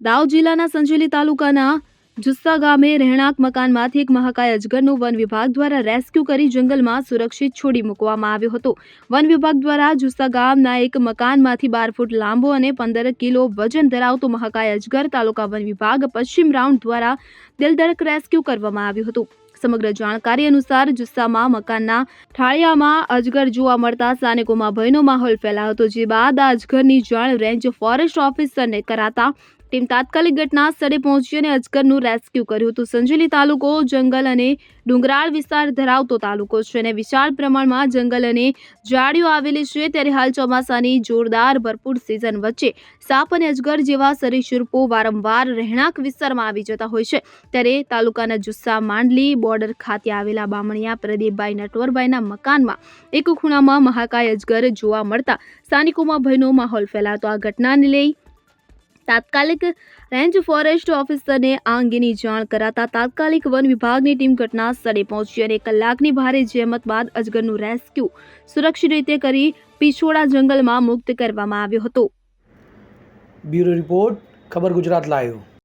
દાહોદ જિલ્લાના સંજેલી તાલુકાના જુસ્સા ગામે રહેણાંક મકાનમાંથી એક મહાકાય અજગરનું વન વિભાગ દ્વારા રેસ્ક્યુ કરી જંગલમાં સુરક્ષિત છોડી મૂકવામાં આવ્યો હતો। વન વિભાગ દ્વારા જુસ્સા ગામના એક મકાનમાંથી 12 ફૂટ લાંબો અને 15 કિલો વજન ધરાવતો મહાકાય અજગર તાલુકા વન વિભાગ પશ્ચિમ રાઉન્ડ દ્વારા દિલધડક રેસ્ક્યુ કરવામાં આવ્યું હતું। સમગ્ર જાણકારી અનુસાર જુસ્સામાં મકાનના ઠાળિયામાં અજગર જોવા મળતા સ્થાનિકોમાં ભયનો માહોલ ફેલાયો હતો। જે બાદ આ અજગરની જાણ રેન્જ ફોરેસ્ટ ઓફિસરને કરાતા ટીમ તાત્કાલિક ઘટના સ્થળે પહોંચી અને અજગરનું રેસ્ક્યુ કર્યું હતું। સંજેલી તાલુકો જંગલ અને ડુંગરાળ વિસ્તાર ધરાવતો તાલુકો છે અને વિશાળ પ્રમાણમાં જંગલ અને ઝાડીઓ આવેલી છે। ત્યારે હાલ ચોમાસાની જોરદાર ભરપૂર સિઝન વચ્ચે સાપ અને અજગર જેવા સરીસૃપો વારંવાર રહેણાંક વિસ્તારમાં આવી જતા હોય છે। ત્યારે તાલુકાના જુસ્સા માંડલી બોર્ડર ખાતે આવેલા બામણિયા પ્રદીપભાઈ નટવરભાઈના મકાનમાં એક ખૂણામાં મહાકાય અજગર જોવા મળતા સ્થાનિકોમાં ભયનો માહોલ ફેલાતો આ ઘટનાને લઈ તાત્કાલિક રેન્જ ફોરેસ્ટ ઓફિસરને આ અંગેની જાણ કરાતા તાત્કાલિક વન વિભાગની ટીમ ઘટના સ્થળે પહોંચી અને કલાકની ભારે જહેમત બાદ અજગરનું રેસ્ક્યુ સુરક્ષિત રીતે કરી પીછોડા જંગલમાં મુક્ત કરવામાં આવ્યો હતો। બ્યુરો રિપોર્ટ, ખબર ગુજરાત લાઈવ।